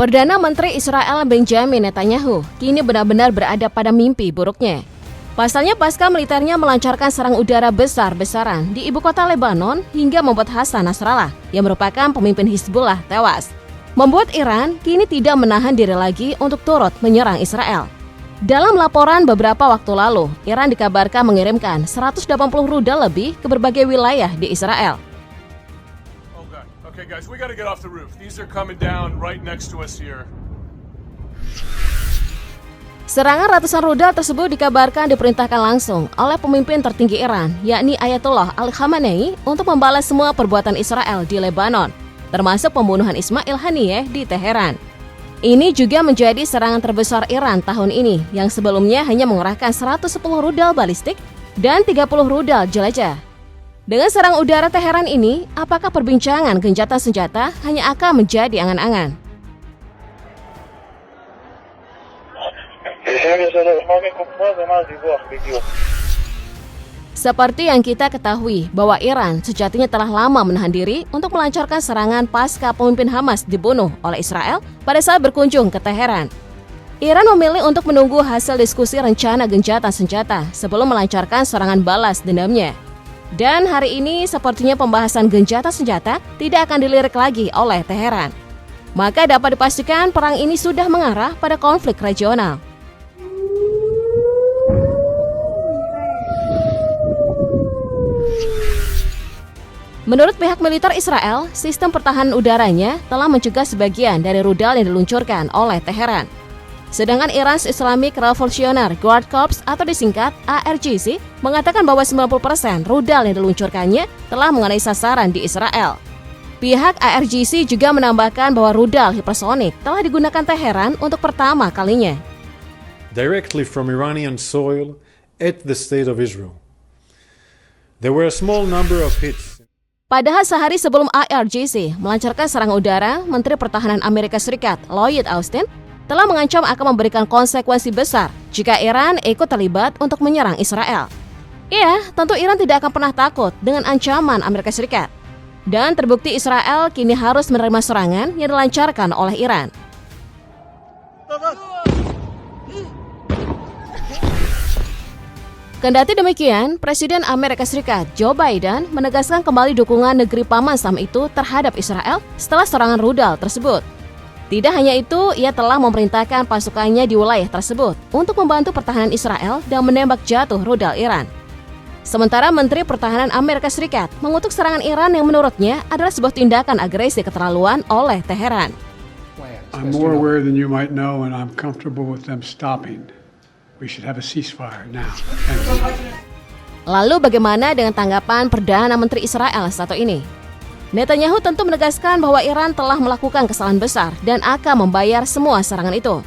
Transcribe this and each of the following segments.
Perdana Menteri Israel Benjamin Netanyahu kini benar-benar berada pada mimpi buruknya. Pasalnya pasca militernya melancarkan serang udara besar-besaran di ibu kota Lebanon hingga membuat Hassan Nasrallah yang merupakan pemimpin Hizbullah tewas. Membuat Iran kini tidak menahan diri lagi untuk turut menyerang Israel. Dalam laporan beberapa waktu lalu, Iran dikabarkan mengirimkan 180 rudal lebih ke berbagai wilayah di Israel. Okay guys, we gotta get off the roof. These are coming down right next to us here. Serangan ratusan rudal tersebut dikabarkan diperintahkan langsung oleh pemimpin tertinggi Iran, yakni Ayatollah Ali Khamenei, untuk membalas semua perbuatan Israel di Lebanon, termasuk pembunuhan Ismail Haniyeh di Teheran. Ini juga menjadi serangan terbesar Iran tahun ini, yang sebelumnya hanya mengerahkan 110 rudal balistik dan 30 rudal jelajah. Dengan serang udara Teheran ini, apakah perbincangan gencatan senjata hanya akan menjadi angan-angan? Seperti yang kita ketahui bahwa Iran sejatinya telah lama menahan diri untuk melancarkan serangan pasca pemimpin Hamas dibunuh oleh Israel pada saat berkunjung ke Teheran. Iran memilih untuk menunggu hasil diskusi rencana gencatan senjata sebelum melancarkan serangan balas dendamnya. Dan hari ini sepertinya pembahasan gencatan senjata tidak akan dilirik lagi oleh Teheran. Maka dapat dipastikan perang ini sudah mengarah pada konflik regional. Menurut pihak militer Israel, sistem pertahanan udaranya telah mencegah sebagian dari rudal yang diluncurkan oleh Teheran. Sedangkan Iran's Islamic Revolutionary Guard Corps atau disingkat IRGC mengatakan bahwa 90% rudal yang diluncurkannya telah mengenai sasaran di Israel. Pihak IRGC juga menambahkan bahwa rudal hipersonik telah digunakan Teheran untuk pertama kalinya. Directly from Iranian soil at the state of Israel. There were a small number of hits. Padahal sehari sebelum IRGC melancarkan serangan udara, Menteri Pertahanan Amerika Serikat Lloyd Austin telah mengancam akan memberikan konsekuensi besar jika Iran ikut terlibat untuk menyerang Israel. Iya, tentu Iran tidak akan pernah takut dengan ancaman Amerika Serikat. Dan terbukti Israel kini harus menerima serangan yang dilancarkan oleh Iran. Kendati demikian, Presiden Amerika Serikat Joe Biden menegaskan kembali dukungan negeri paman Sam itu terhadap Israel setelah serangan rudal tersebut. Tidak hanya itu, ia telah memerintahkan pasukannya di wilayah tersebut untuk membantu pertahanan Israel dan menembak jatuh rudal Iran. Sementara Menteri Pertahanan Amerika Serikat mengutuk serangan Iran yang menurutnya adalah sebuah tindakan agresi keterlaluan oleh Teheran. I'm more aware than you might know and I'm comfortable with them stopping. We should have a ceasefire now. Thank you. Lalu bagaimana dengan tanggapan Perdana Menteri Israel satu ini? Netanyahu tentu menegaskan bahwa Iran telah melakukan kesalahan besar dan akan membayar semua serangan itu.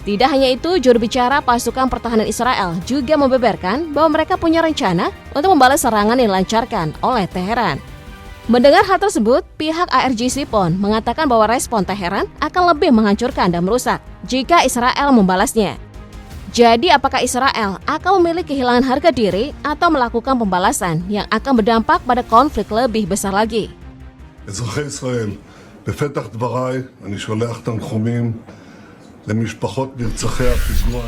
Tidak hanya itu, juru bicara pasukan pertahanan Israel juga membeberkan bahwa mereka punya rencana untuk membalas serangan yang dilancarkan oleh Teheran. Mendengar hal tersebut, pihak IRGC pun mengatakan bahwa respon Teheran akan lebih menghancurkan dan merusak jika Israel membalasnya. Jadi apakah Israel akan memilih kehilangan harga diri atau melakukan pembalasan yang akan berdampak pada konflik lebih besar lagi? אזרחי ישראל, בפתח דבריי אני שולח תנחומים למשפחות נרצחי הפיגוע.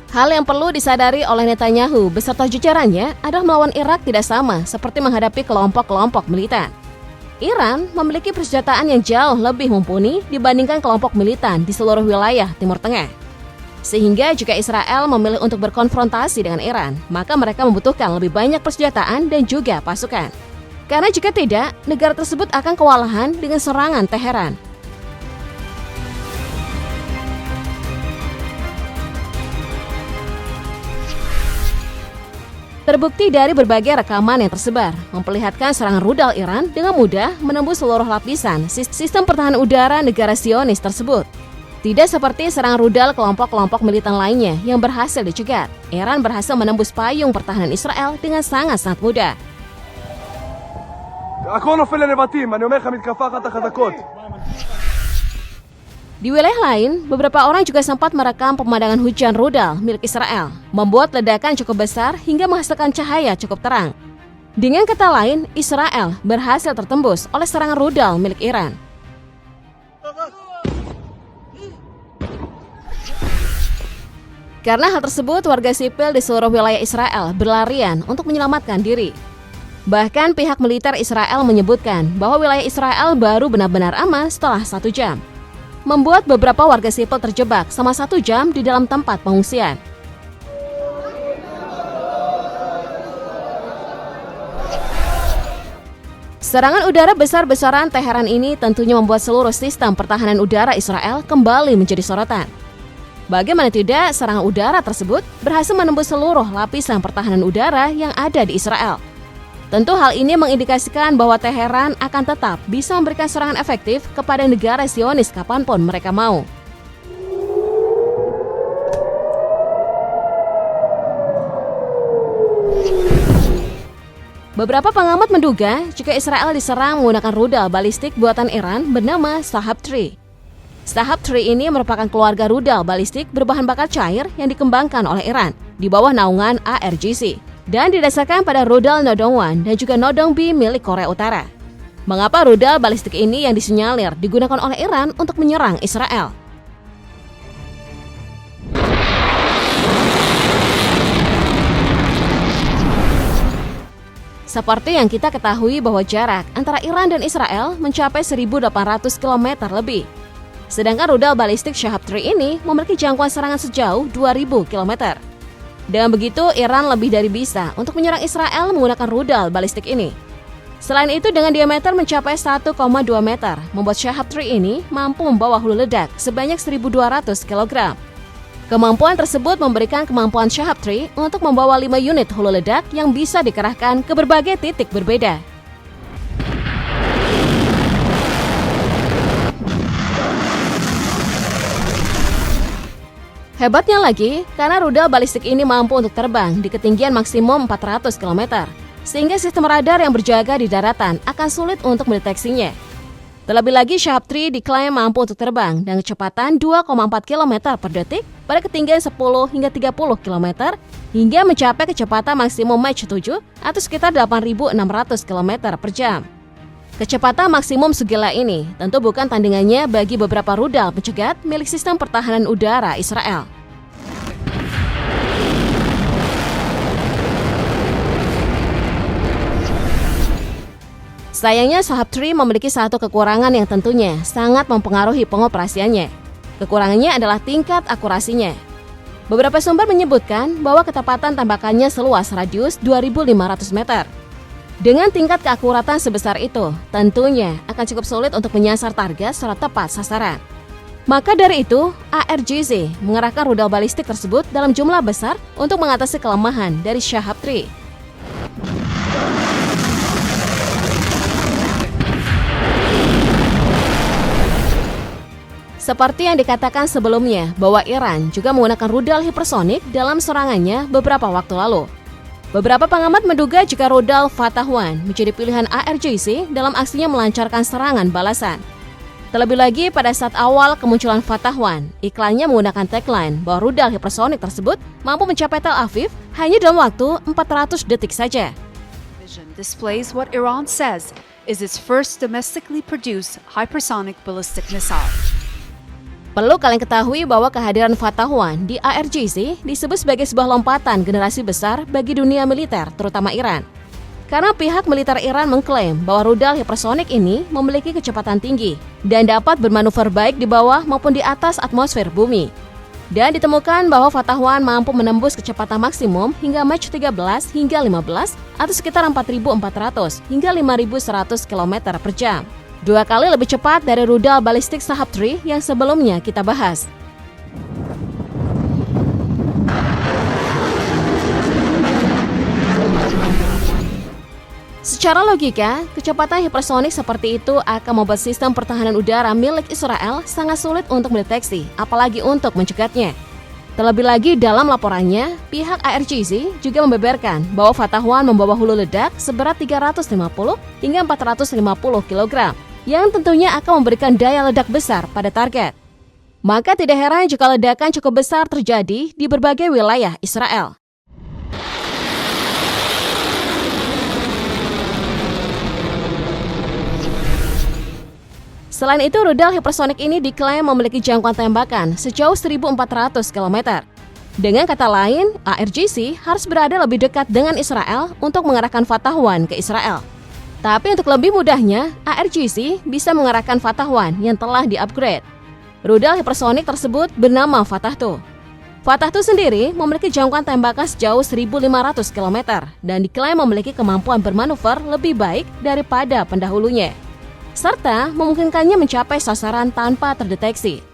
Hal yang perlu disadari oleh Netanyahu beserta jajarannya adalah melawan Irak tidak sama seperti menghadapi kelompok-kelompok militan. Iran memiliki persenjataan yang jauh lebih mumpuni dibandingkan kelompok militan di seluruh wilayah Timur Tengah. Sehingga jika Israel memilih untuk berkonfrontasi dengan Iran, maka mereka membutuhkan lebih banyak persenjataan dan juga pasukan. Karena jika tidak, negara tersebut akan kewalahan dengan serangan Teheran. Terbukti dari berbagai rekaman yang tersebar, memperlihatkan serangan rudal Iran dengan mudah menembus seluruh lapisan sistem pertahanan udara negara Zionis tersebut. Tidak seperti serangan rudal kelompok-kelompok militan lainnya yang berhasil dicegat, Iran berhasil menembus payung pertahanan Israel dengan sangat-sangat mudah. Di wilayah lain, beberapa orang juga sempat merekam pemandangan hujan rudal milik Israel, membuat ledakan cukup besar hingga menghasilkan cahaya cukup terang. Dengan kata lain, Israel berhasil tertembus oleh serangan rudal milik Iran. Karena hal tersebut, warga sipil di seluruh wilayah Israel berlarian untuk menyelamatkan diri. Bahkan pihak militer Israel menyebutkan bahwa wilayah Israel baru benar-benar aman setelah 1 jam. Membuat beberapa warga sipil terjebak selama 1 jam di dalam tempat pengungsian. Serangan udara besar-besaran Teheran ini tentunya membuat seluruh sistem pertahanan udara Israel kembali menjadi sorotan. Bagaimana tidak, serangan udara tersebut berhasil menembus seluruh lapisan pertahanan udara yang ada di Israel. Tentu hal ini mengindikasikan bahwa Teheran akan tetap bisa memberikan serangan efektif kepada negara Zionis kapanpun mereka mau. Beberapa pengamat menduga jika Israel diserang menggunakan rudal balistik buatan Iran bernama Shahab-3. Shahab-3 ini merupakan keluarga rudal balistik berbahan bakar cair yang dikembangkan oleh Iran di bawah naungan ARGC. Dan didasarkan pada rudal Nodong-1 dan juga Nodong-B milik Korea Utara. Mengapa rudal balistik ini yang disinyalir digunakan oleh Iran untuk menyerang Israel? Seperti yang kita ketahui bahwa jarak antara Iran dan Israel mencapai 1.800 km lebih. Sedangkan rudal balistik Shahab-3 ini memiliki jangkauan serangan sejauh 2.000 km. Dengan begitu, Iran lebih dari bisa untuk menyerang Israel menggunakan rudal balistik ini. Selain itu, dengan diameter mencapai 1,2 meter, membuat Shahab-3 ini mampu membawa hulu ledak sebanyak 1.200 kg. Kemampuan tersebut memberikan kemampuan Shahab-3 untuk membawa 5 unit hulu ledak yang bisa dikerahkan ke berbagai titik berbeda. Hebatnya lagi, karena rudal balistik ini mampu untuk terbang di ketinggian maksimum 400 km, sehingga sistem radar yang berjaga di daratan akan sulit untuk mendeteksinya. Terlebih lagi, Shahab-3 diklaim mampu untuk terbang dengan kecepatan 2,4 km per detik pada ketinggian 10 hingga 30 km, hingga mencapai kecepatan maksimum Mach 7 atau sekitar 8.600 km per jam. Kecepatan maksimum segila ini tentu bukan tandingannya bagi beberapa rudal pencegat milik sistem pertahanan udara Israel. Sayangnya Shahab-3 memiliki satu kekurangan yang tentunya sangat mempengaruhi pengoperasiannya. Kekurangannya adalah tingkat akurasinya. Beberapa sumber menyebutkan bahwa ketepatan tembakannya seluas radius 2.500 meter. Dengan tingkat keakuratan sebesar itu, tentunya akan cukup sulit untuk menyasar target secara tepat sasaran. Maka dari itu, ARGC mengerahkan rudal balistik tersebut dalam jumlah besar untuk mengatasi kelemahan dari Shahab-3. Seperti yang dikatakan sebelumnya bahwa Iran juga menggunakan rudal hipersonik dalam serangannya beberapa waktu lalu. Beberapa pengamat menduga jika rudal Fatah-1 menjadi pilihan ARGC dalam aksinya melancarkan serangan balasan. Terlebih lagi pada saat awal kemunculan Fatah-1, iklannya menggunakan tagline bahwa rudal hipersonik tersebut mampu mencapai Tel Aviv hanya dalam waktu 400 detik saja. Vision displays what Iran says is its first domestically produced hypersonic ballistic missile. Perlu kalian ketahui bahwa kehadiran Fatah-1 di ARGC disebut sebagai sebuah lompatan generasi besar bagi dunia militer, terutama Iran. Karena pihak militer Iran mengklaim bahwa rudal hipersonik ini memiliki kecepatan tinggi dan dapat bermanuver baik di bawah maupun di atas atmosfer bumi. Dan ditemukan bahwa Fatah-1 mampu menembus kecepatan maksimum hingga Mach 13 hingga 15 atau sekitar 4.400 hingga 5.100 km per jam. 2 kali lebih cepat dari rudal balistik Shahab-3 yang sebelumnya kita bahas. Secara logika, kecepatan hipersonik seperti itu akan membuat sistem pertahanan udara milik Israel sangat sulit untuk mendeteksi, apalagi untuk mencegatnya. Terlebih lagi dalam laporannya, pihak ARGC juga membeberkan bahwa Fatah-1 membawa hulu ledak seberat 350 hingga 450 kg. Yang tentunya akan memberikan daya ledak besar pada target. Maka tidak heran jika ledakan cukup besar terjadi di berbagai wilayah Israel. Selain itu, rudal hipersonik ini diklaim memiliki jangkauan tembakan sejauh 1.400 km. Dengan kata lain, ARGC harus berada lebih dekat dengan Israel untuk mengarahkan Fatah 1 ke Israel. Tapi untuk lebih mudahnya, ARGC bisa mengarahkan Fatah 1 yang telah di-upgrade. Rudal hipersonik tersebut bernama Fatah 2. Fatah 2 sendiri memiliki jangkauan tembakan sejauh 1.500 km dan diklaim memiliki kemampuan bermanuver lebih baik daripada pendahulunya, serta memungkinkannya mencapai sasaran tanpa terdeteksi.